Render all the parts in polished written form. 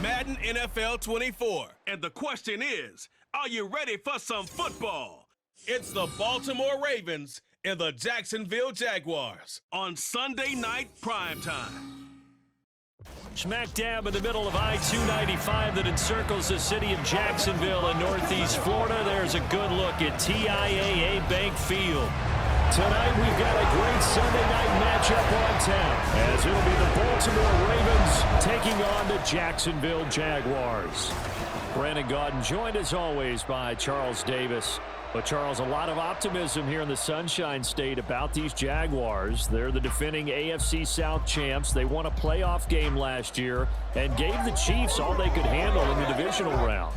Madden NFL 24. And the question is, are you ready for some football? It's the Baltimore Ravens and the Jacksonville Jaguars on Sunday night primetime. Smack dab in the middle of I-295 that encircles the city of Jacksonville in northeast Florida. There's a good look at TIAA Bank Field. Tonight we've got a great Sunday night matchup on tap, as it'll be the Baltimore Ravens taking on the Jacksonville Jaguars. Brandon Gaudin joined as always by Charles Davis. But, Charles, a lot of optimism here in the Sunshine State about these Jaguars. They're the defending AFC South champs. They won a playoff game last year and gave the Chiefs all they could handle in the divisional round.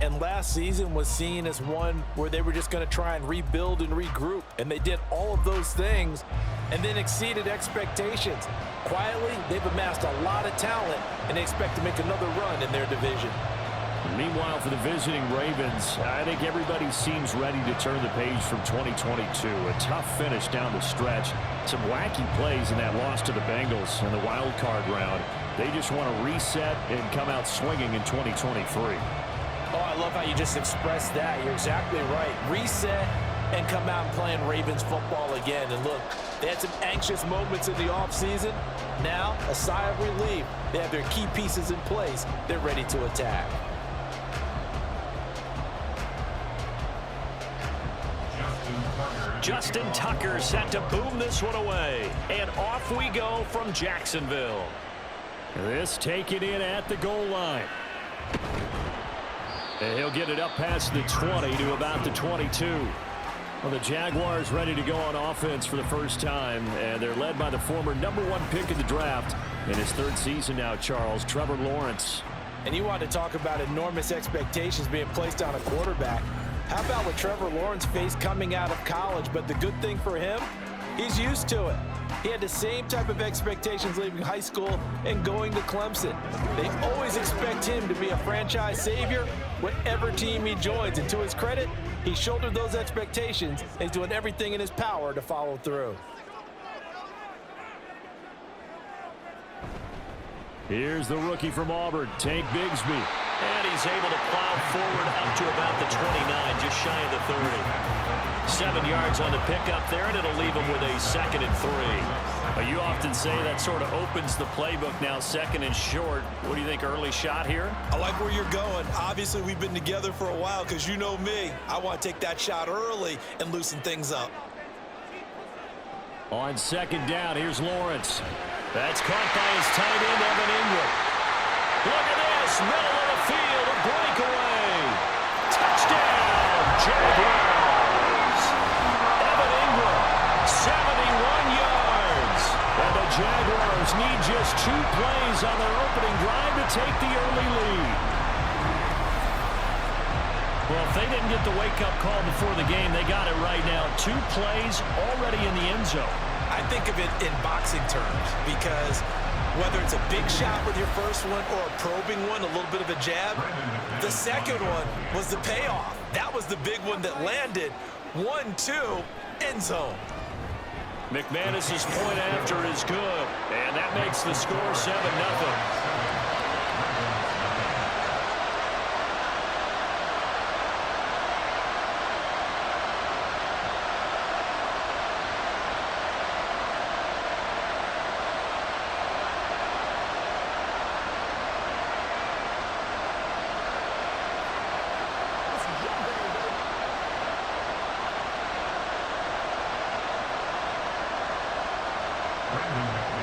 And last season was seen as one where they were just going to try and rebuild and regroup. And they did all of those things and then exceeded expectations. Quietly, they've amassed a lot of talent, and they expect to make another run in their division. Meanwhile, for the visiting Ravens, I think everybody seems ready to turn the page from 2022. A tough finish down the stretch. Some wacky plays in that loss to the Bengals in the wild card round. They just want to reset and come out swinging in 2023. Oh, I love how you just expressed that. You're exactly right. Reset and come out and playing Ravens football again. And look, they had some anxious moments in the offseason. Now, a sigh of relief. They have their key pieces in place. They're ready to attack. Justin Tucker set to boom this one away. And off we go from Jacksonville. This taken in at the goal line. And he'll get it up past the 20 to about the 22. Well, the Jaguars ready to go on offense for the first time. And they're led by the former #1 pick of the draft in his third season now, Charles, Trevor Lawrence. And you want to talk about enormous expectations being placed on a quarterback. How about what Trevor Lawrence faced coming out of college? But the good thing for him, he's used to it. He had the same type of expectations leaving high school and going to Clemson. They always expect him to be a franchise savior, whatever team he joins. And to his credit, he shouldered those expectations and he's doing everything in his power to follow through. Here's the rookie from Auburn, Tank Bigsby. And he's able to plow forward up to about the 29, just shy of the 30. 7 yards on the pickup there, and it'll leave him with a 2nd and 3. You often say that sort of opens the playbook now, 2nd and short. What do you think, early shot here? I like where you're going. Obviously, we've been together for a while because you know me. I want to take that shot early and loosen things up. On 2nd down, here's Lawrence. That's caught by his tight end, Evan Ingram. Look at this, middle of the field, a breakaway. Touchdown, Jaguars. Evan Ingram, 71 yards. And the Jaguars need just 2 plays on their opening drive to take the early lead. Well, if they didn't get the wake-up call before the game, they got it right now. 2 plays already in the end zone. I think of it in boxing terms because whether it's a big shot with your first one or a probing one, a little bit of a jab, the second one was the payoff. That was the big one that landed. 1-2, end zone. McManus's point after is good, and that makes the score 7-0.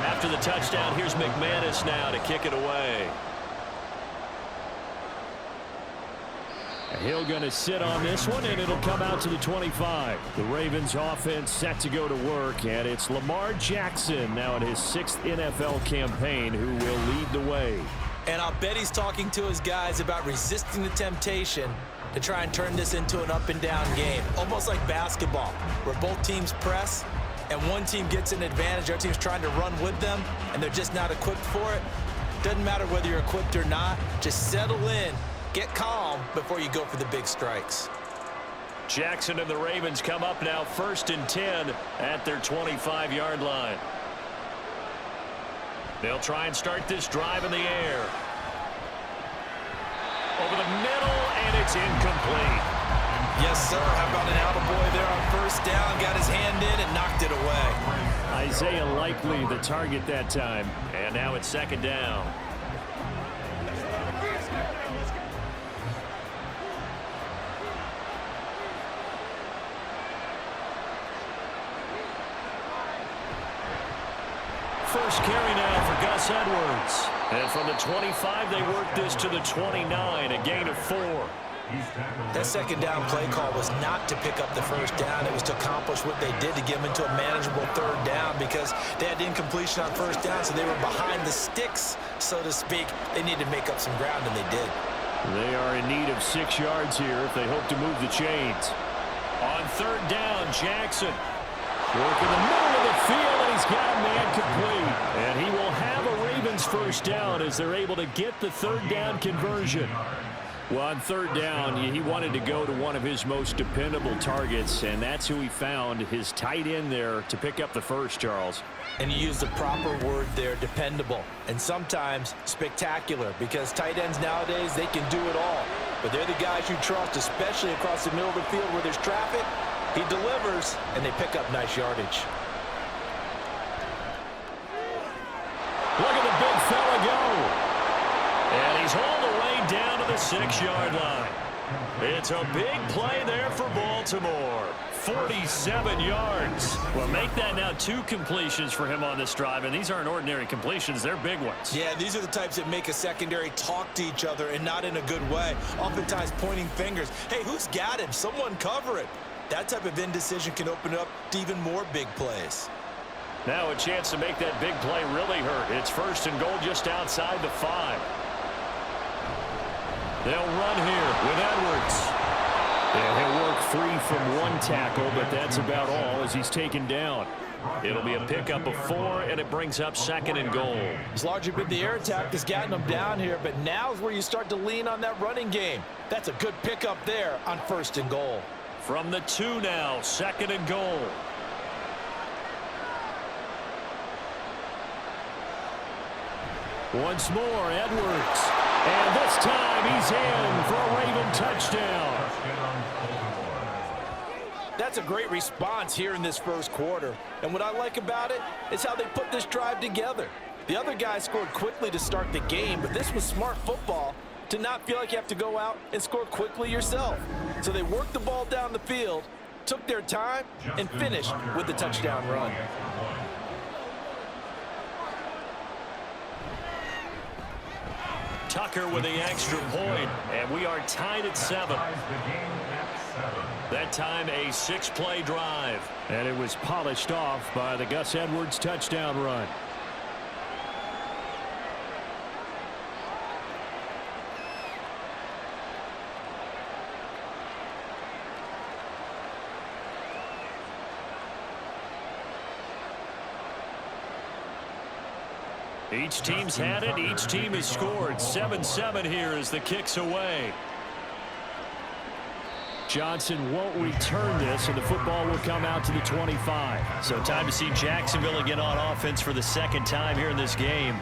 After the touchdown, here's McManus now to kick it away. He'll going to sit on this one, and it'll come out to the 25. The Ravens offense set to go to work, and it's Lamar Jackson now in his 6th NFL campaign who will lead the way. And I'll bet he's talking to his guys about resisting the temptation to try and turn this into an up-and-down game, almost like basketball, where both teams press, and one team gets an advantage, our team's trying to run with them, and they're just not equipped for it. Doesn't matter whether you're equipped or not. Just settle in, get calm before you go for the big strikes. Jackson and the Ravens come up now 1st and 10 at their 25-yard line. They'll try and start this drive in the air. over the middle, and it's incomplete. Yes, sir. How about an attaboy there on first down? Got his hand in and knocked it away. Isaiah Likely the target that time. And now it's second down. First carry now for Gus Edwards. And from the 25, they work this to the 29, a gain of 4. That second down play call was not to pick up the first down. It was to accomplish what they did to get them into a manageable third down because they had incompletion on first down, so they were behind the sticks, so to speak. They needed to make up some ground, and they did. They are in need of 6 yards here if they hope to move the chains. On third down, Jackson. Work in the middle of the field, and he's got a man complete. And he will have a Ravens first down as they're able to get the third down conversion. Well, on third down, he wanted to go to one of his most dependable targets, and that's who he found, his tight end there, to pick up the first, Charles. And you use the proper word there, dependable, and sometimes spectacular, because tight ends nowadays, they can do it all. But they're the guys you trust, especially across the middle of the field where there's traffic. He delivers, and they pick up nice yardage. Look at the big fella go. And he's all the way down to the 6-yard line. It's a big play there for Baltimore. 47 yards. Well, make that now 2 completions for him on this drive, and these aren't ordinary completions. They're big ones. Yeah, these are the types that make a secondary talk to each other and not in a good way. Oftentimes pointing fingers. Hey, who's got him? Someone cover it. That type of indecision can open up to even more big plays. Now a chance to make that big play really hurt. It's first and goal just outside the 5. They'll run here with Edwards. And he'll work free from one tackle, but that's about all as he's taken down. It'll be a pickup of 4, and it brings up second and goal. It's largely been the air attack that's gotten them down here, but now's where you start to lean on that running game. That's a good pickup there on first and goal. From the 2 now, second and goal. Once more, Edwards. And this time he's in for a Raven touchdown. That's a great response here in this first quarter. And what I like about it is how they put this drive together. The other guys scored quickly to start the game, but this was smart football to not feel like you have to go out and score quickly yourself. So they worked the ball down the field, took their time, and finished with the touchdown run. Tucker with the extra point, and we are tied at 7. That time a 6-play drive, and it was polished off by the Gus Edwards touchdown run. Each team's had it. Each team has scored. 7-7 here as the kick's away. Johnson won't return this, and the football will come out to the 25. So time to see Jacksonville again on offense for the second time here in this game.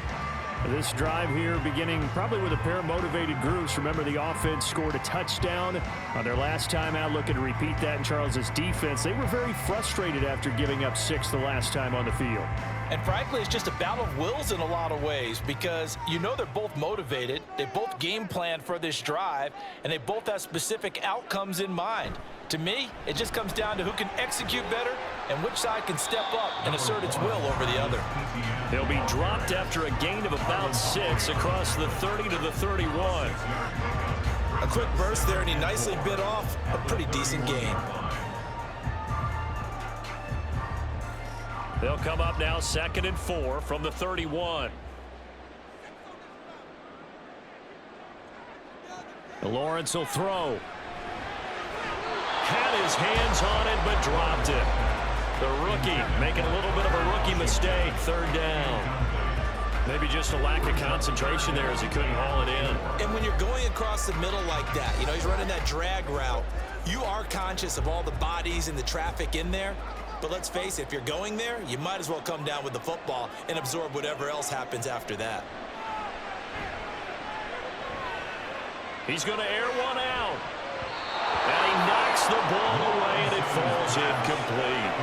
This drive here beginning probably with a pair of motivated groups. Remember, the offense scored a touchdown on their last time out. Looking to repeat that in Charles's defense. They were very frustrated after giving up 6 the last time on the field. And frankly, it's just a battle of wills in a lot of ways because you know they're both motivated. They both game plan for this drive, and they both have specific outcomes in mind. To me, it just comes down to who can execute better and which side can step up and assert its will over the other. They'll be dropped after a gain of about 6 across the 30 to the 31. A quick burst there, and he nicely bit off a pretty decent gain. They'll come up now second and 4 from the 31. Lawrence will throw. Had his hands on it, but dropped it. The rookie making a little bit of a rookie mistake. Third down. Maybe just a lack of concentration there as he couldn't haul it in. And when you're going across the middle like that, you know, he's running that drag route, you are conscious of all the bodies and the traffic in there. But let's face it, if you're going there, you might as well come down with the football and absorb whatever else happens after that. He's going to air one out. And he knocks the ball away, and it falls incomplete.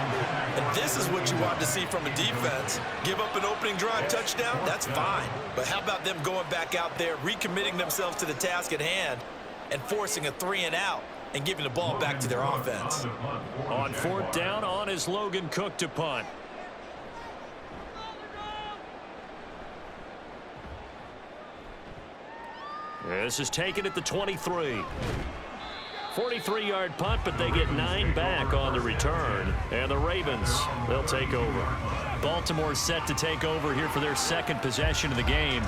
And this is what you want to see from a defense. Give up an opening drive touchdown, that's fine. But how about them going back out there, recommitting themselves to the task at hand, and forcing a 3-and-out and giving the ball back to their offense. On 4th down, on is Logan Cook to punt. This is taken at the 23. 43-yard punt, but they get 9 back on the return. And the Ravens, they'll take over. Baltimore set to take over here for their second possession of the game.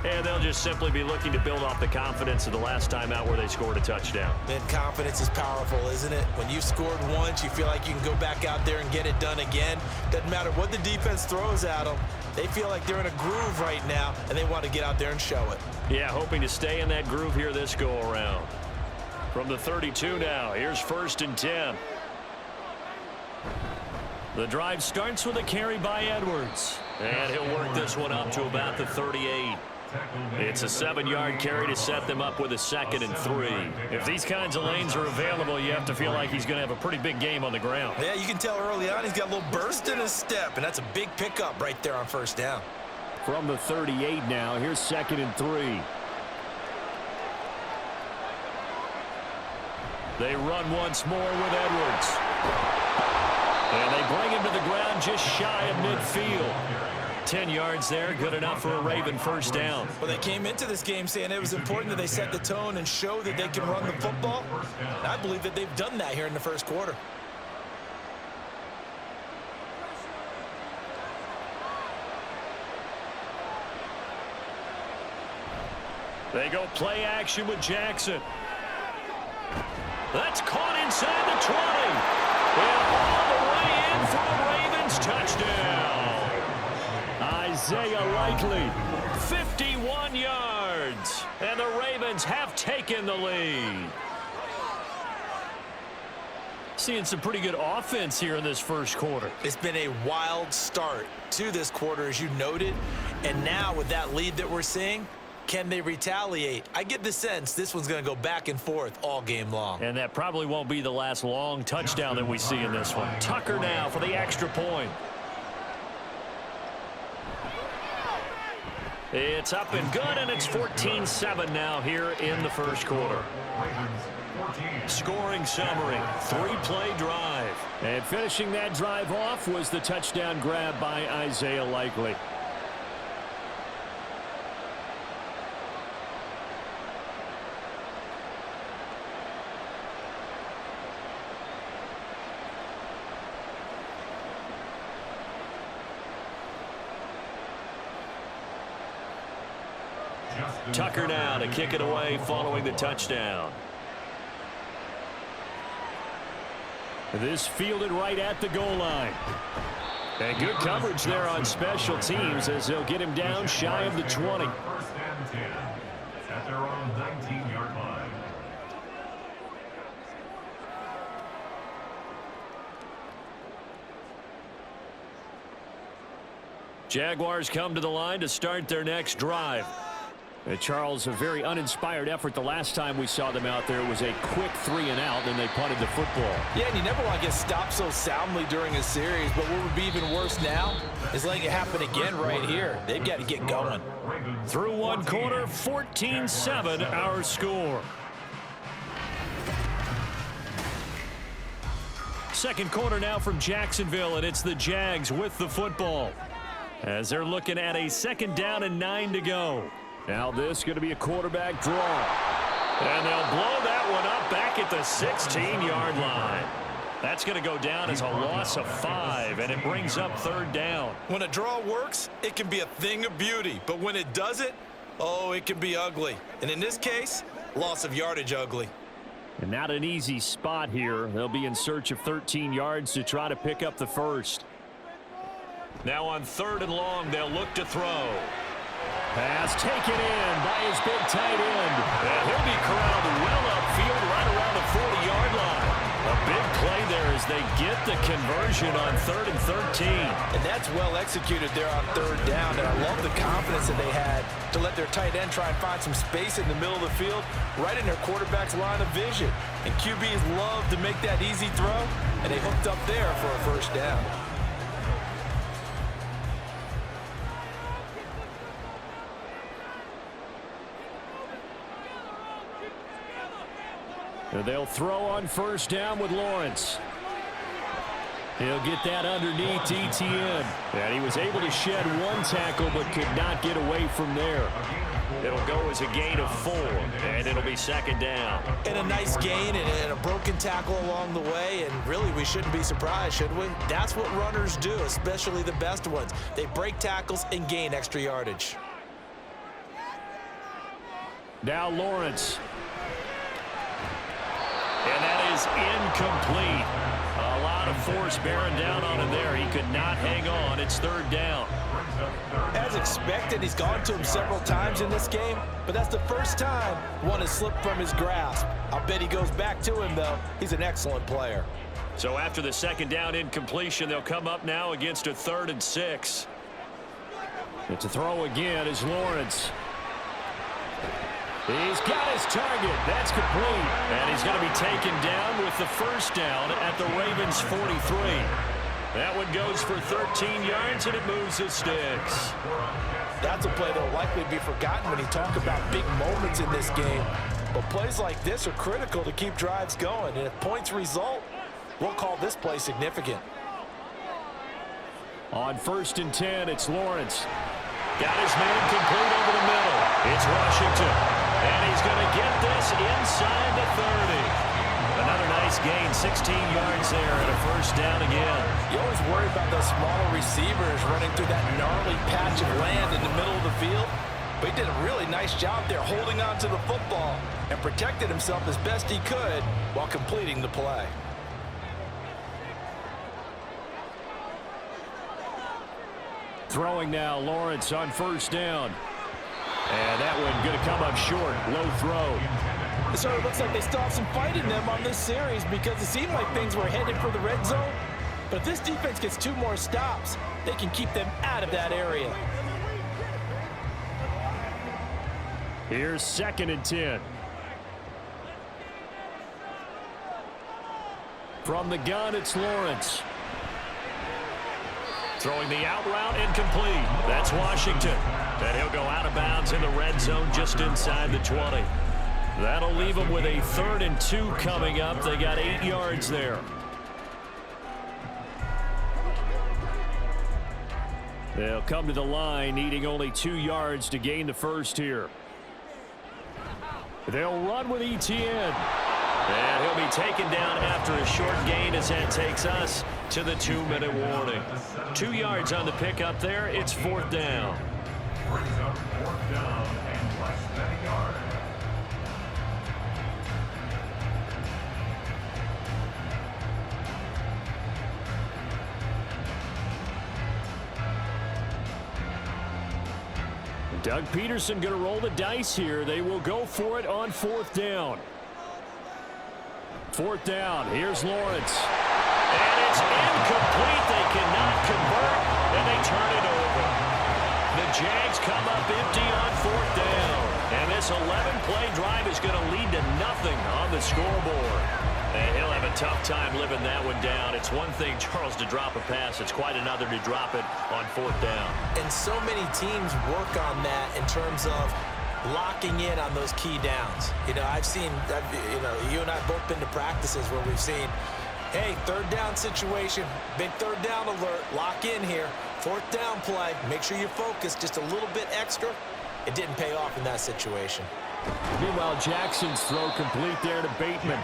And they'll just simply be looking to build off the confidence of the last time out where they scored a touchdown. Man, confidence is powerful, isn't it? When you've scored once, you feel like you can go back out there and get it done again. Doesn't matter what the defense throws at them. They feel like they're in a groove right now, and they want to get out there and show it. Yeah, hoping to stay in that groove here this go-around. From the 32 now, here's 1st and 10. The drive starts with a carry by Edwards. And he'll work this one up to about the 38. It's a 7-yard carry to set them up with a 2nd and 3. If these kinds of lanes are available, you have to feel like he's going to have a pretty big game on the ground. Yeah, you can tell early on he's got a little burst in his step, and that's a big pickup right there on 1st down. From the 38 now, here's 2nd and 3. They run once more with Edwards. And they bring him to the ground just shy of midfield. 10 yards there, good enough for a Raven 1st down. Well, they came into this game saying it was important that they set the tone and show that they can run the football. And I believe that they've done that here in the 1st quarter. They go play action with Jackson. That's caught inside the 20. And all the way in for a Ravens touchdown. Isaiah Likely, 51 yards. And the Ravens have taken the lead. Seeing some pretty good offense here in this 1st quarter. It's been a wild start to this quarter, as you noted. And now with that lead that we're seeing, can they retaliate? I get the sense this one's going to go back and forth all game long. And that probably won't be the last long touchdown that we see in this one. Tucker now for the extra point. It's up and good, and it's 14-7 now here in the 1st quarter. Scoring summary, 3-play drive. And finishing that drive off was the touchdown grab by Isaiah Likely. Tucker now to kick it away following the touchdown. This fielded right at the goal line. And good coverage there on special teams as they'll get him down shy of the 20. 1st and 10 at their own 19-yard line. Jaguars come to the line to start their next drive. Charles, a very uninspired effort the last time we saw them out there. It was a quick 3-and-out, and they punted the football. Yeah, and you never want to get stopped so soundly during a series, but what would be even worse now is letting it happen again right here. They've got to get going. Through one quarter, 14-7 our score. Second quarter now from Jacksonville, and it's the Jags with the football as they're looking at a 2nd down and 9 to go. Now this is going to be a quarterback draw. And they'll blow that one up back at the 16-yard line. That's going to go down as a loss of 5, and it brings up 3rd down. When a draw works, it can be a thing of beauty. But when it doesn't, oh, it can be ugly. And in this case, loss of yardage ugly. And not an easy spot here. They'll be in search of 13 yards to try to pick up the 1st. Now on 3rd and long, they'll look to throw. Pass taken in by his big tight end. And he'll be corralled well upfield right around the 40-yard line. A big play there as they get the conversion on 3rd and 13. And that's well executed there on 3rd down. And I love the confidence that they had to let their tight end try and find some space in the middle of the field, right in their quarterback's line of vision. And QBs love to make that easy throw, and they hooked up there for a 1st down. And they'll throw on 1st down with Lawrence. He'll get that underneath Etienne. And he was able to shed 1 tackle but could not get away from there. It'll go as a gain of 4, and it'll be 2nd down. And a nice gain and a broken tackle along the way, and really we shouldn't be surprised, should we? That's what runners do, especially the best ones. They break tackles and gain extra yardage. Now Lawrence. And that is incomplete. A lot of force bearing down on him there. He could not hang on. It's 3rd down. As expected, he's gone to him several times in this game, but that's the first time one has slipped from his grasp. I'll bet he goes back to him, though. He's an excellent player. So after the 2nd down incompletion, they'll come up now against a 3rd and 6. And to throw again is Lawrence. He's got his target. That's complete. And he's going to be taken down with the 1st down at the Ravens' 43. That one goes for 13 yards, and it moves the sticks. That's a play that will likely be forgotten when you talk about big moments in this game. But plays like this are critical to keep drives going. And if points result, we'll call this play significant. On 1st and 10, it's Lawrence. Got his man complete over the middle. It's Washington. And he's going to get this inside the 30. Another nice gain, 16 yards there, and a 1st down again. You always worry about those smaller receivers running through that gnarly patch of land in the middle of the field. But he did a really nice job there holding on to the football and protected himself as best he could while completing the play. Throwing now, Lawrence on 1st down. And that one going to come up short. Low throw. It sort of looks like they still have some fight in them on this series because it seemed like things were headed for the red zone. But if this defense gets 2 more stops, they can keep them out of that area. Here's 2nd and 10. From the gun, it's Lawrence. Throwing the out route incomplete. That's Washington. And he'll go out of bounds in the red zone just inside the 20. That'll leave them with a 3rd and 2 coming up. They got 8 yards there. They'll come to the line needing only 2 yards to gain the 1st here. They'll run with Etienne. And he'll be taken down after a short gain as that takes us to the 2-minute warning. 2 yards on the pickup there. It's 4th down. Brings up 4th down and less than a yard. Doug Peterson going to roll the dice here. They will go for it on 4th down. 4th down. Here's Lawrence. And it's incomplete. They cannot convert, and they turn it over. The Jags come up empty on 4th down. And this 11-play drive is going to lead to nothing on the scoreboard. And he'll have a tough time living that one down. It's one thing, Charles, to drop a pass. It's quite another to drop it on 4th down. And so many teams work on that in terms of locking in on those key downs. You know, you and I have both been to practices where we've seen, hey, 3rd down situation, big 3rd down alert, lock in here. 4th down play, make sure you're focused just a little bit extra. It didn't pay off in that situation. Meanwhile, Jackson's throw complete there to Bateman.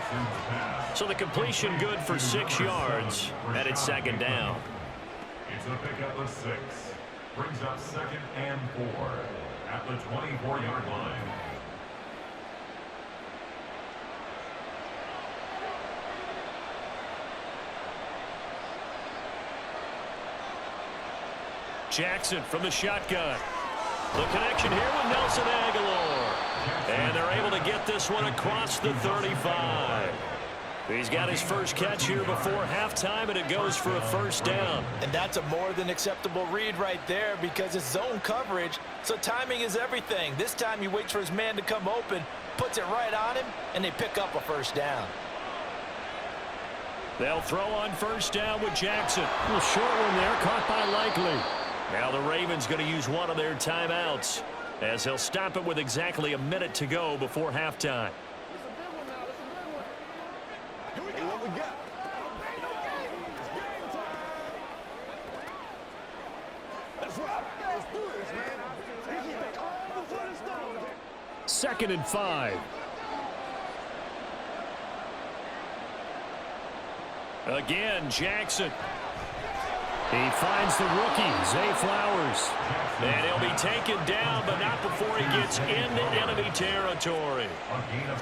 So the completion good for 6 yards, and it's 2nd down. It's a pickup of 6. Brings up 2nd and 4 at the 24-yard line. Jackson from the shotgun. The connection here with Nelson Aguilar. And they're able to get this one across the 35. He's got his first catch here before halftime, and it goes for a first down. And that's a more than acceptable read right there because it's zone coverage, so timing is everything. This time he waits for his man to come open, puts it right on him, and they pick up a first down. They'll throw on first down with Jackson. A little short one there, caught by Likely. Now the Ravens going to use one of their timeouts as he'll stop it with exactly a minute to go before halftime. Second and 5. Again, Jackson. He finds the rookie, Zay Flowers. And he'll be taken down, but not before he gets into enemy territory.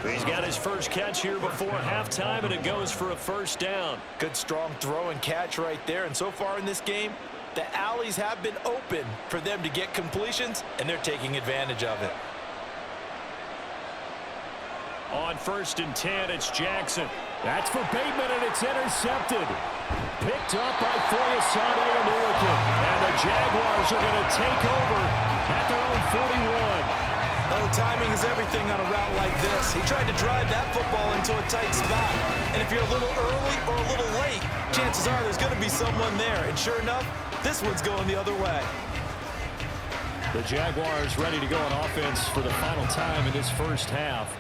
He's got his first catch here before halftime, and it goes for a first down. Good, strong throw and catch right there. And so far in this game, the alleys have been open for them to get completions, and they're taking advantage of it. On first and 10, it's Jackson. That's for Bateman, and it's intercepted. Picked up by Foyesade and Milliken. And the Jaguars are going to take over at their own 41. Oh, timing is everything on a route like this. He tried to drive that football into a tight spot. And if you're a little early or a little late, chances are there's going to be someone there. And sure enough, this one's going the other way. The Jaguars ready to go on offense for the final time in this first half.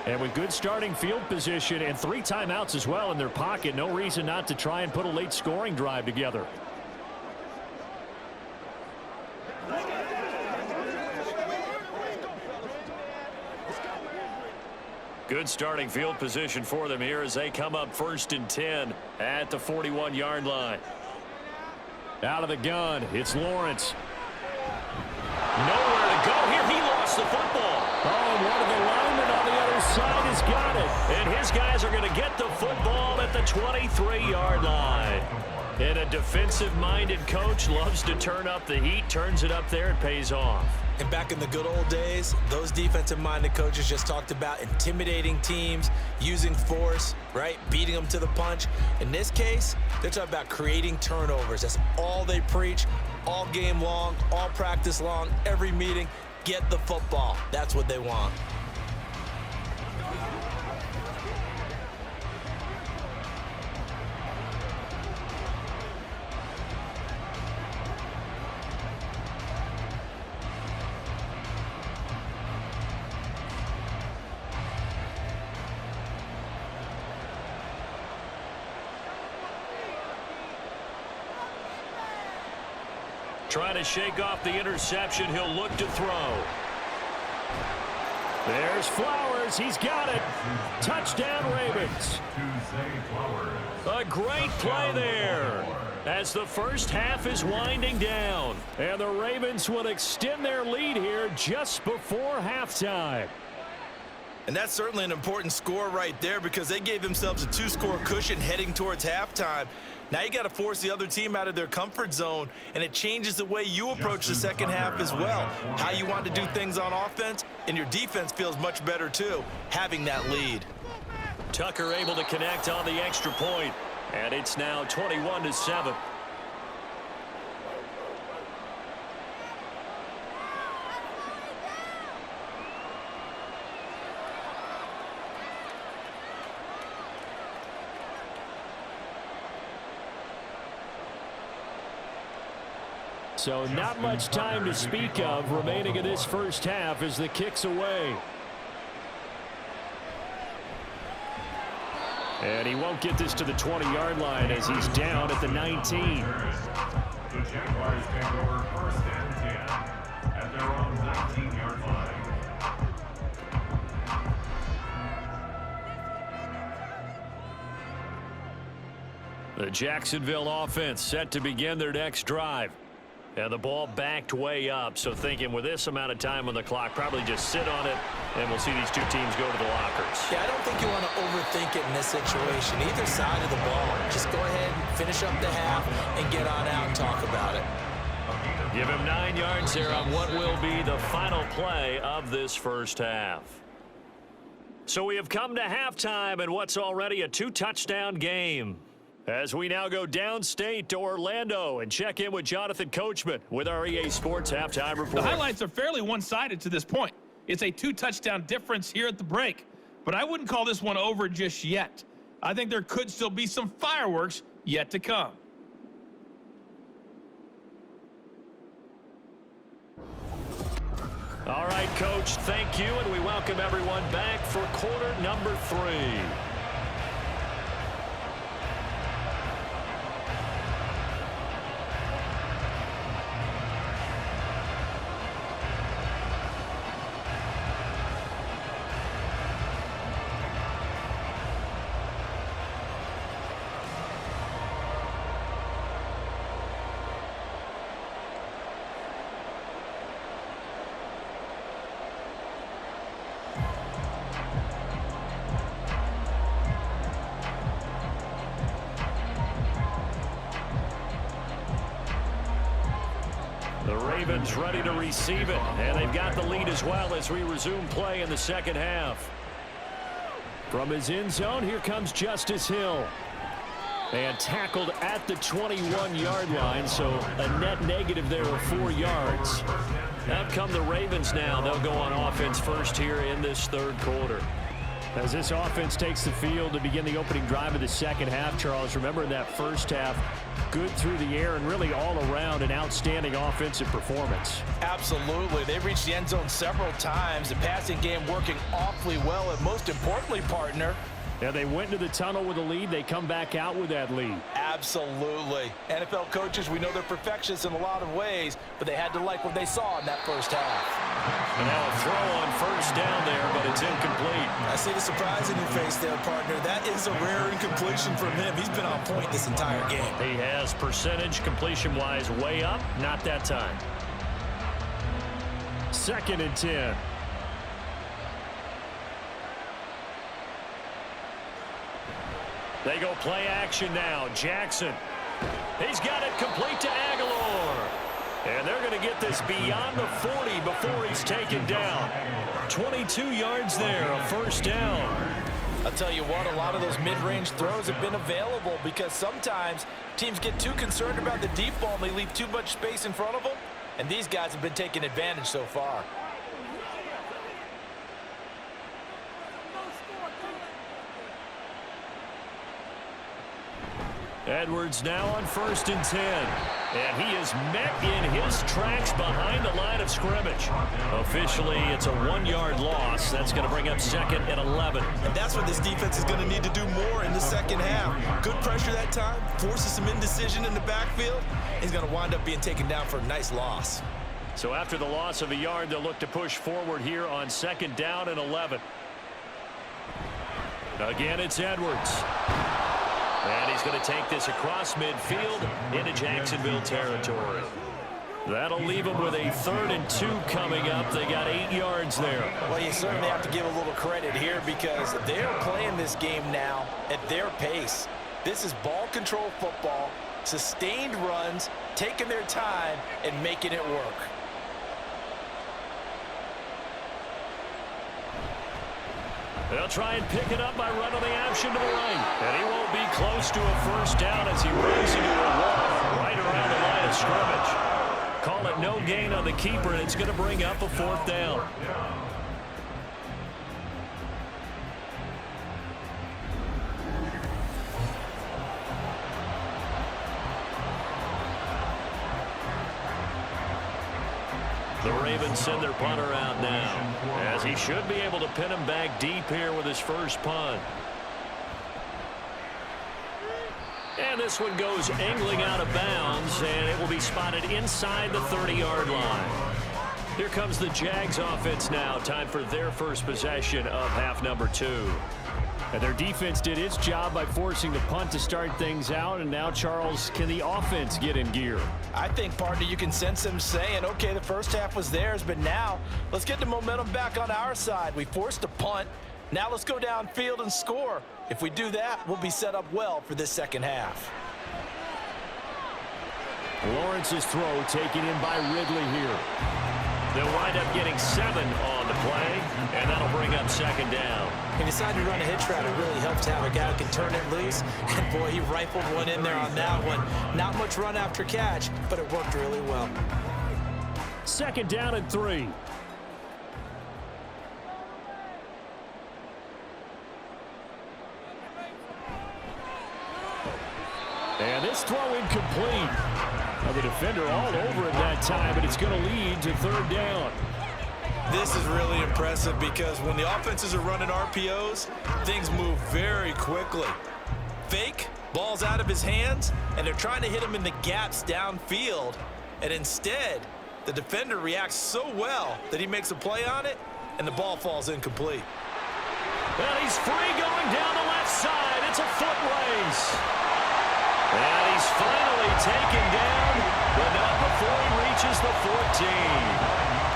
And with good starting field position and 3 timeouts as well in their pocket, no reason not to try and put a late scoring drive together. Good starting field position for them here as they come up first and 10 at the 41-yard line. Out of the gun, it's Lawrence. Nowhere to go here. He lost the football. Oh, and one of the linemen on the other side has got it. And his guys are going to get the football at the 23-yard line. And a defensive-minded coach loves to turn up the heat, turns it up there, it pays off. And back in the good old days, those defensive-minded coaches just talked about intimidating teams, using force, right, beating them to the punch. In this case, they're talking about creating turnovers. That's all they preach, all game long, all practice long, every meeting. Get the football. That's what they want. Trying to shake off the interception. He'll look to throw. There's Flowers. He's got it. Touchdown, Ravens. A great play there as the first half is winding down. And the Ravens will extend their lead here just before halftime. And that's certainly an important score right there because they gave themselves a 2-score cushion heading towards halftime. Now you got to force the other team out of their comfort zone, and it changes the way you approach the second half as well. How you want to do things on offense, and your defense feels much better too, having that lead. Tucker able to connect on the extra point, and it's now 21-7. So not much time to speak of remaining in this first half as the kick's away. And he won't get this to the 20-yard line as he's down at the 19. The Jaguars take over first and 10 at their own 19-yard line. The Jacksonville offense set to begin their next drive. And the ball backed way up, so thinking with this amount of time on the clock, probably just sit on it, and we'll see these two teams go to the lockers. Yeah, I don't think you want to overthink it in this situation. Either side of the ball, just go ahead and finish up the half and get on out and talk about it. Give him 9 yards there on what will be the final play of this first half. So we have come to halftime in what's already a 2-touchdown game. As we now go downstate to Orlando and check in with Jonathan Coachman with our EA Sports Halftime Report. The highlights are fairly one-sided to this point. It's a 2-touchdown difference here at the break. But I wouldn't call this one over just yet. I think there could still be some fireworks yet to come. All right, Coach, thank you, and we welcome everyone back for quarter number 3. The Ravens ready to receive it, and they've got the lead as well as we resume play in the second half. From his end zone, here comes Justice Hill. And tackled at the 21-yard line, so a net negative there of 4 yards. Out come the Ravens now. They'll go on offense first here in this third quarter. As this offense takes the field to begin the opening drive of the second half, Charles, remember in that first half, good through the air and really all around an outstanding offensive performance. Absolutely. They reached the end zone several times. The passing game working awfully well, and most importantly, partner, yeah, they went to the tunnel with a lead. They come back out with that lead. absolutely. NFL coaches, we know they're perfectionists in a lot of ways, but they had to like what they saw in that first half. And now a throw on first down there, but it's incomplete. I see the surprise in your face there, partner. That is a rare incompletion from him. He's been on point this entire game. He has percentage completion-wise way up. Not that time. 2nd and 10. They go play action now. Jackson. He's got it complete to Aguilar. And they're going to get this beyond the 40 before he's taken down. 22 yards there, a first down. I'll tell you what, a lot of those mid-range throws have been available because sometimes teams get too concerned about the deep ball and they leave too much space in front of them. And these guys have been taking advantage so far. Edwards now on 1st and 10. And he is met in his tracks behind the line of scrimmage. Officially, it's a 1-yard loss. That's going to bring up 2nd and 11. And that's what this defense is going to need to do more in the second half. Good pressure that time, forces some indecision in the backfield. He's going to wind up being taken down for a nice loss. So after the loss of a yard, they'll look to push forward here on 2nd down and 11. Again, it's Edwards. And he's going to take this across midfield into Jacksonville territory. That'll leave him with a 3rd and 2 coming up. They got 8 yards there. Well, you certainly have to give a little credit here because they're playing this game now at their pace. This is ball control football, sustained runs, taking their time, and making it work. They'll try and pick it up by running the option to the right. And he won't be close to a first down as he runs into a wall right around the line of scrimmage. Call it no gain on the keeper, and it's going to bring up a 4th down. The Ravens send their punter out now, as he should be able to pin him back deep here with his first punt. And this one goes angling out of bounds, and it will be spotted inside the 30-yard line. Here comes the Jags offense now. Time for their first possession of half number 2. And their defense did its job by forcing the punt to start things out. And now, Charles, can the offense get in gear? I think, partner, you can sense them saying, okay, the first half was theirs, but now let's get the momentum back on our side. We forced a punt. Now let's go downfield and score. If we do that, we'll be set up well for this second half. Lawrence's throw taken in by Ridley here. They'll wind up getting 7 on the play, and that'll bring up second down. He decided to run a hitch route. It really helps to have a guy who can turn it loose. And, boy, he rifled one in there on that one. Not much run after catch, but it worked really well. Second down and 3. And this throw incomplete. Now the defender all over it that time, but it's going to lead to third down. This is really impressive because when the offenses are running RPOs, things move very quickly. Fake, ball's out of his hands, and they're trying to hit him in the gaps downfield. And instead, the defender reacts so well that he makes a play on it, and the ball falls incomplete. And he's free going down the left side. It's a foot race. And he's finally taken down, but not before he reaches the 14.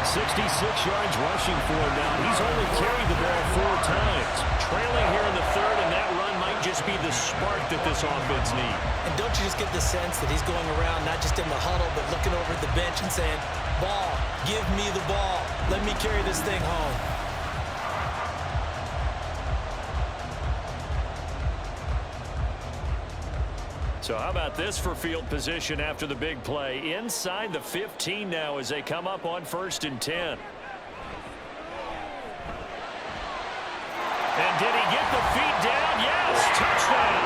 66 yards rushing for him now. He's only carried the ball 4 times. Trailing here in the third, and that run might just be the spark that this offense needs. And don't you just get the sense that he's going around, not just in the huddle, but looking over at the bench and saying, ball, give me the ball. Let me carry this thing home. So how about this for field position after the big play? Inside the 15 now as they come up on 1st and 10. And did he get the feet down? Yes, touchdown.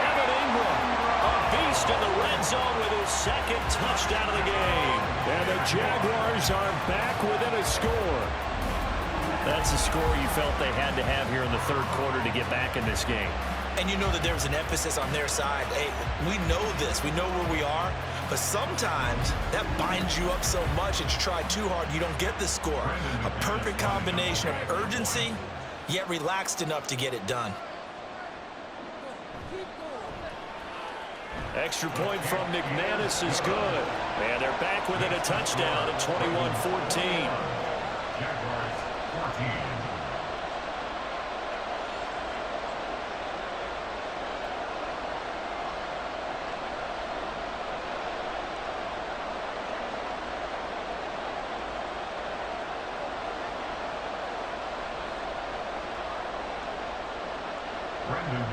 Evan Ingram, a beast in the red zone with his 2nd touchdown of the game. And the Jaguars are back within a score. That's a score you felt they had to have here in the 3rd quarter to get back in this game. And you know that there's an emphasis on their side. Hey, we know this. We know where we are. But sometimes that binds you up so much that you try too hard, you don't get the score. A perfect combination of urgency, yet relaxed enough to get it done. Extra point from McManus is good. And they're back within a touchdown at 21-14. Jaguars 14.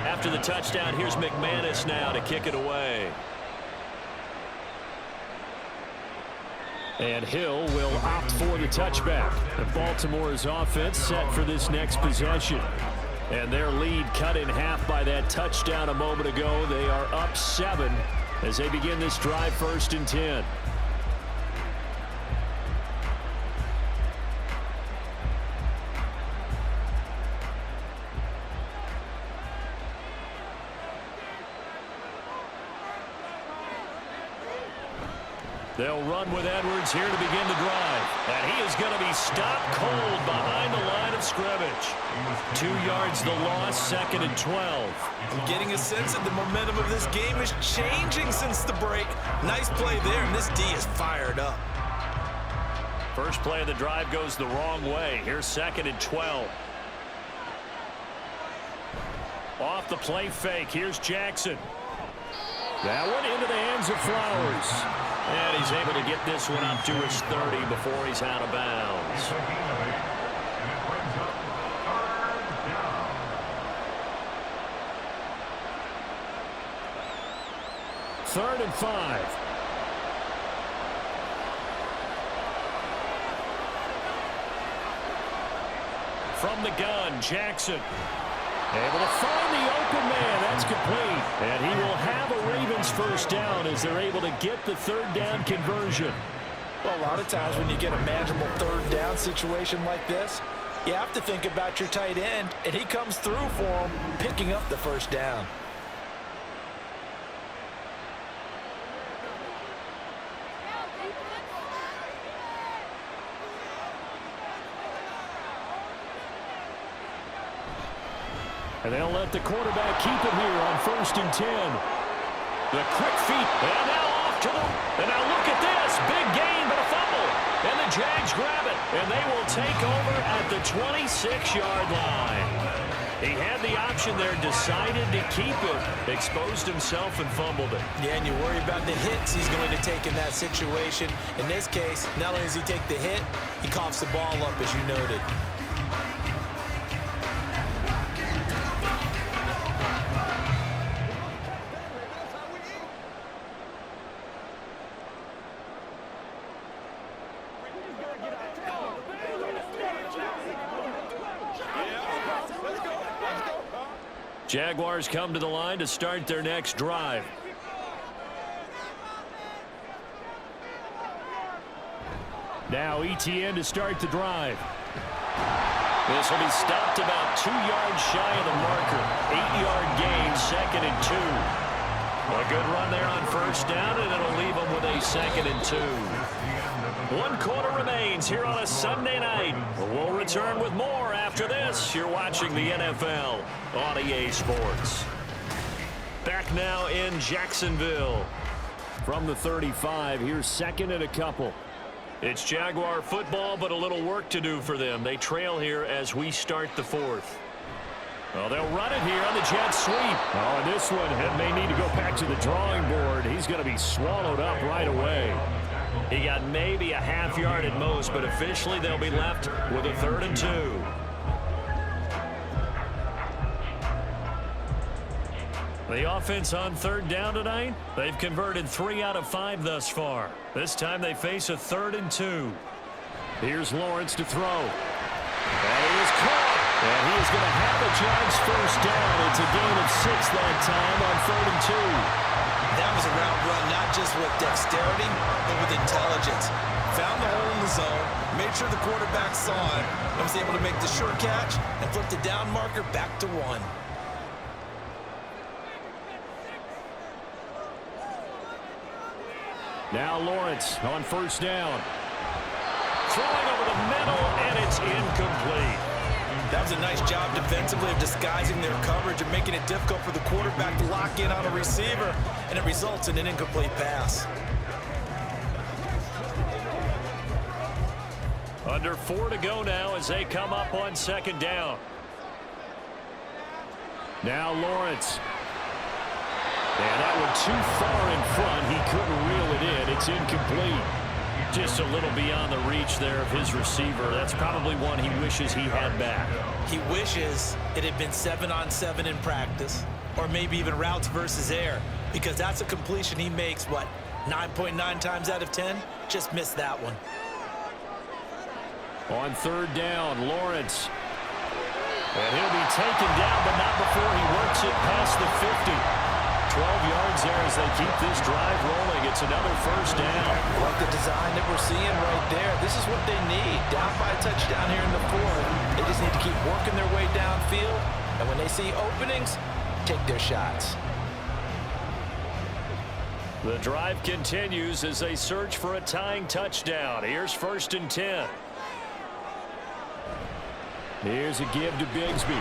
After the touchdown, here's McManus now to kick it away. And Hill will opt for the touchback. And Baltimore's offense set for this next possession. And their lead cut in half by that touchdown a moment ago. They are up 7 as they begin this drive 1st and 10. They'll run with Edwards here to begin the drive. And he is going to be stopped cold behind the line of scrimmage. 2 yards the loss, 2nd and 12. I'm getting a sense that the momentum of this game is changing since the break. Nice play there, and this D is fired up. First play of the drive goes the wrong way. Here's 2nd and 12. Off the play fake. Here's Jackson. That one into the hands of Flowers. And he's able to get this one up to his 30 before he's out of bounds. Third and 5. From the gun, Jackson. Able to find the open man. That's complete. And he will have a Ravens first down as they're able to get the 3rd down conversion. Well, a lot of times when you get a manageable 3rd down situation like this, you have to think about your tight end, and he comes through for him, picking up the 1st down. And they'll let the quarterback keep it here on 1st and 10. The quick feet, and now off to them. And now look at this. Big gain, but a fumble. And the Jags grab it, and they will take over at the 26-yard line. He had the option there, decided to keep it, exposed himself and fumbled it. Yeah, and you worry about the hits he's going to take in that situation. In this case, not only does he take the hit, he coughs the ball up, as you noted. Jaguars come to the line to start their next drive. Now ETN to start the drive. This will be stopped about 2 yards shy of the marker. 8-yard gain, 2nd and 2. A good run there on first down, and it'll leave them with a 2nd and 2. 1 quarter remains here on a Sunday night. We'll return with more after this. You're watching the NFL on EA Sports. Back now in Jacksonville. From the 35, here's 2nd and a couple. It's Jaguar football, but a little work to do for them. They trail here as we start the 4th. Well, they'll run it here on the jet sweep. Oh, and this one may need to go back to the drawing board. He's going to be swallowed up right away. He got maybe a half yard at most, but officially they'll be left with a 3rd and 2. The offense on 3rd down tonight, they've converted 3 out of 5 thus far. This time they face a 3rd and 2. Here's Lawrence to throw. And he is caught. And he is going to have a Jags first down. It's a gain of 6 that time on 3rd and 2. That was a route run, not just with dexterity, but with intelligence. Found the hole in the zone, made sure the quarterback saw it, and was able to make the short catch and flip the down marker back to 1. Now Lawrence on first down. Throwing over the middle, and it's incomplete. That was a nice job defensively of disguising their coverage and making it difficult for the quarterback to lock in on a receiver, and it results in an incomplete pass. Under 4 to go now as they come up on 2nd down. Now Lawrence. And that one too far in front. He couldn't reel it in. It's incomplete. Just a little beyond the reach there of his receiver. That's probably one he wishes he had back. He wishes it had been 7-on-7 in practice, or maybe even routes versus air, because that's a completion he makes, 9.9 times out of 10? Just missed that one. On 3rd down, Lawrence. And he'll be taken down, but not before he works it past the 50. 12 yards there as they keep this drive rolling. It's another first down. Like the design that we're seeing right there. This is what they need. Down by a touchdown here in the 4th. They just need to keep working their way downfield. And when they see openings, take their shots. The drive continues as they search for a tying touchdown. Here's 1st and 10. Here's a give to Bigsby.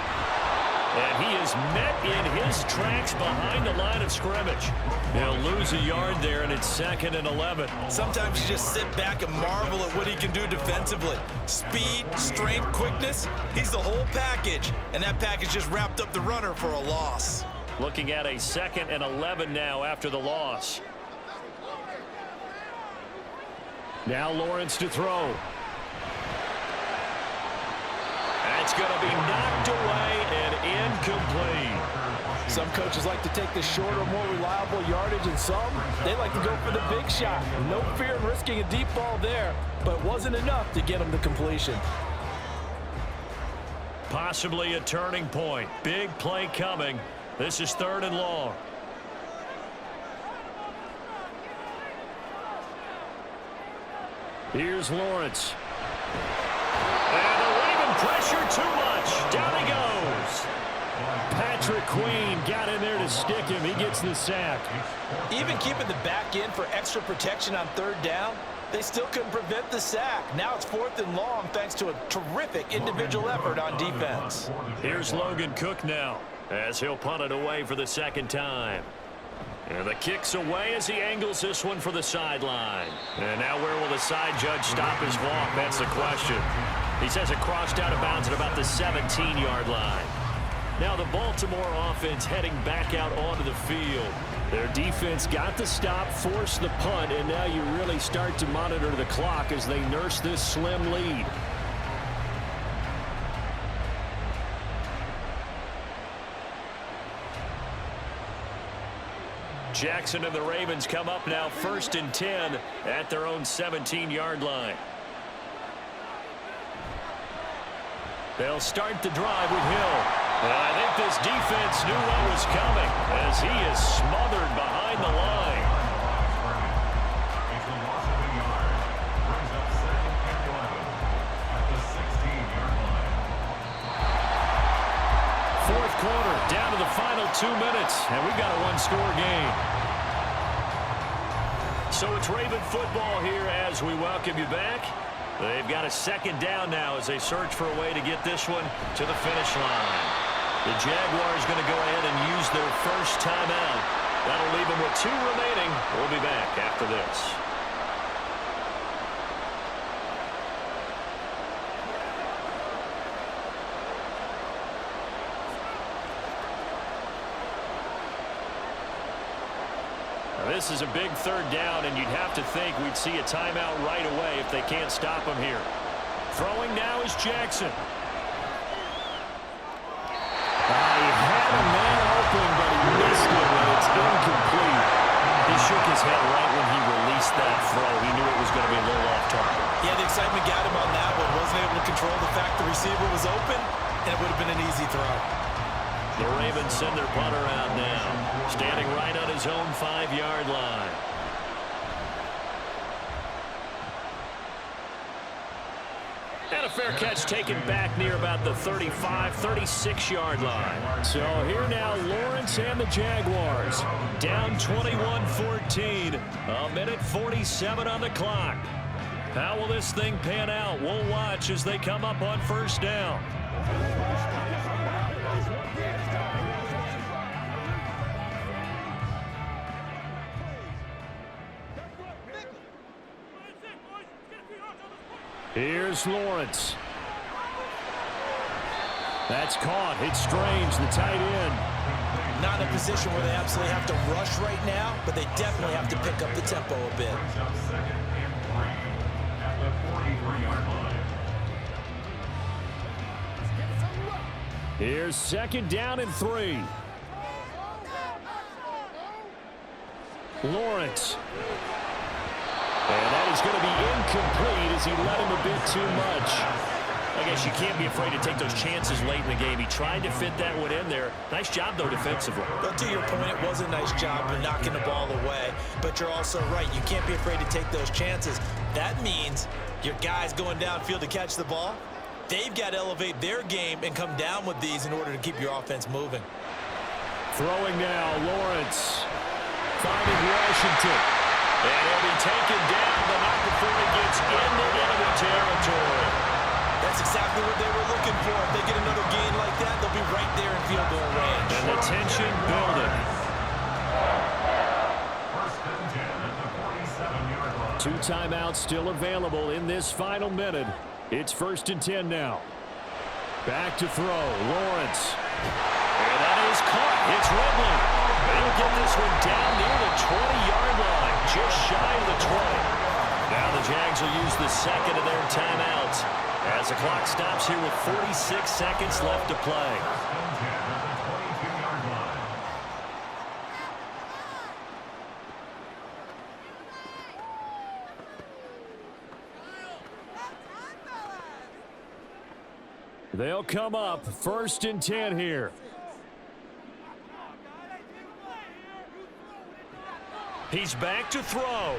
And he is met in his tracks behind the line of scrimmage. He'll lose a yard there, and it's 2nd and 11. Sometimes you just sit back and marvel at what he can do defensively. Speed, strength, quickness, he's the whole package. And that package just wrapped up the runner for a loss. Looking at a 2nd and 11 now after the loss. Now Lawrence to throw. That's going to be knocked away and incomplete. Some coaches like to take the shorter, more reliable yardage, and some, they like to go for the big shot. No fear of risking a deep ball there, but it wasn't enough to get them to completion. Possibly a turning point. Big play coming. This is 3rd and long. Here's Lawrence. And the Raven pressure too much. Down he goes. Patrick Queen got in there to stick him. He gets the sack. Even keeping the back in for extra protection on 3rd down, they still couldn't prevent the sack. Now it's 4th and long thanks to a terrific individual effort on defense. Here's Logan Cook now as he'll punt it away for the 2nd time. And the kick's away as he angles this one for the sideline. And now where will the side judge stop his walk? That's the question. He says it crossed out of bounds at about the 17-yard line. Now the Baltimore offense heading back out onto the field. Their defense got the stop, forced the punt, and now you really start to monitor the clock as they nurse this slim lead. Jackson and the Ravens come up now 1st and 10 at their own 17-yard line. They'll start the drive with Hill. And I think this defense knew what was coming as he is smothered behind the line. It's a loss of a yard. Brings up 2nd and 11 at the 16-yard line. Fourth quarter, down to the final 2 minutes, and we've got a one-score game. So it's Raven football here as we welcome you back. They've got a 2nd down now as they search for a way to get this one to the finish line. The Jaguars going to go ahead and use their first timeout. That'll leave them with 2 remaining. We'll be back after this. This is a big 3rd down, and you'd have to think we'd see a timeout right away if they can't stop him here. Throwing now is Jackson. He had a man open, but he missed it, and it's incomplete. He shook his head right when he released that throw. He knew it was going to be a little off target. Yeah, the excitement got him on that one. Wasn't able to control the fact the receiver was open, and it would have been an easy throw. The Ravens send their punter out now, standing right on his own 5-yard line. And a fair catch taken back near about the 35, 36-yard line. So here now, Lawrence and the Jaguars down 21-14, a minute 47 on the clock. How will this thing pan out? We'll watch as they come up on 1st down. Here's Lawrence. That's caught. It's Strange, the tight end. Not in a position where they absolutely have to rush right now, but they definitely have to pick up the tempo a bit. Brings up 2nd and 3 at the 43-yard line. Here's 2nd down and 3. Lawrence. And that is going to be incomplete as he let him a bit too much. I guess you can't be afraid to take those chances late in the game. He tried to fit that one in there. Nice job, though, defensively. But to your point, it was a nice job of knocking the ball away. But you're also right. You can't be afraid to take those chances. That means your guys going downfield to catch the ball, they've got to elevate their game and come down with these in order to keep your offense moving. Throwing now, Lawrence. Finding Washington. And he'll be taken down, but not before he gets into enemy territory. That's exactly what they were looking for. If they get another gain like that, they'll be right there in field goal range. And the tension building. 1st and 10 at the 47-yard line. 2 timeouts still available in this final minute. It's 1st and 10 now. Back to throw, Lawrence. And that is caught. It's Ridley. They'll get this one down near the 20-yard line, just shy of the 20. Now the Jags will use the 2nd of their timeouts as the clock stops here with 46 seconds left to play. 1st and 10 at the 22-yard line. They'll come up 1st and 10 here. He's back to throw.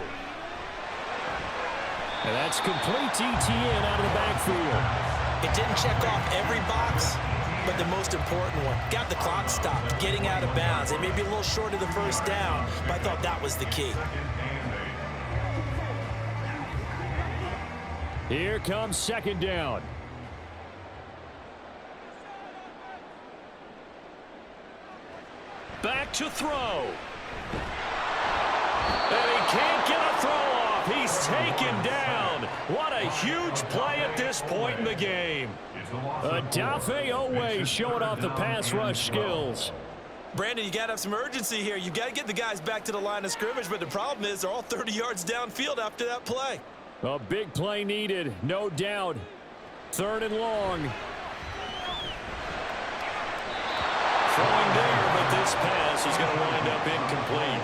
And that's complete ETN out of the backfield. It didn't check off every box, but the most important one. Got the clock stopped, getting out of bounds. It may be a little short of the 1st down, but I thought that was the key. Here comes 2nd down. Back to throw. And he can't get a throw off. He's taken down What a huge play at this point in the game. Adafe Owe showing off the pass rush skills. Brandon, you got to have some urgency here. You got to get the guys back to the line of scrimmage, but the problem is they're all 30 yards downfield after that play. A big play needed, no doubt. 3rd and long. Throwing there, but this pass is going to wind up incomplete.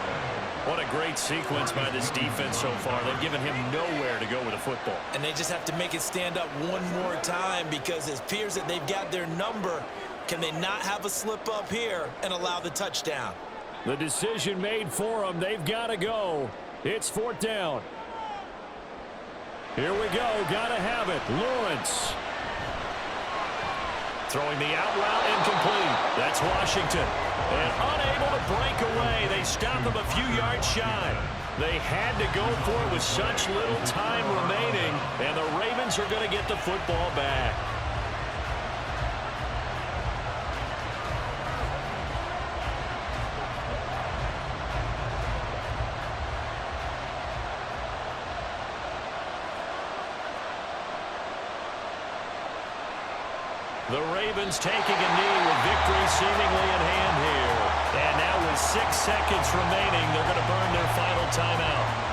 What a great sequence by this defense so far. They've given him nowhere to go with the football. And they just have to make it stand up one more time because it appears that they've got their number. Can they not have a slip up here and allow the touchdown? The decision made for them. They've got to go. It's 4th down. Here we go. Got to have it. Lawrence. Throwing the out route incomplete. That's Washington. And unable to break away. They stop him a few yards shy. They had to go for it with such little time remaining. And the Ravens are going to get the football back. The Ravens taking a knee with victory seemingly in hand here. And now with 6 seconds remaining, they're going to burn their final timeout.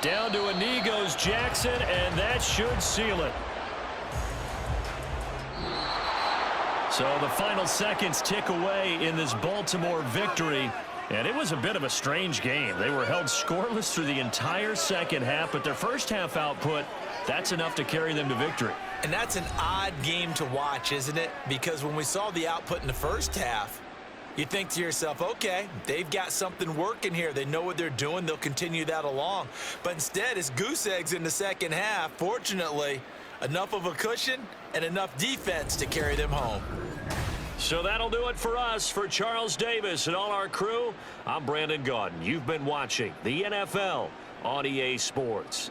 Down to a knee goes Jackson, and that should seal it. So the final seconds tick away in this Baltimore victory, and it was a bit of a strange game. They were held scoreless through the entire second half, but their first half output, that's enough to carry them to victory. And that's an odd game to watch, isn't it? Because when we saw the output in the first half, you think to yourself, okay, they've got something working here. They know what they're doing. They'll continue that along. But instead, it's goose eggs in the second half. Fortunately, enough of a cushion and enough defense to carry them home. So that'll do it for us. For Charles Davis and all our crew, I'm Brandon Gaudin. You've been watching the NFL on EA Sports.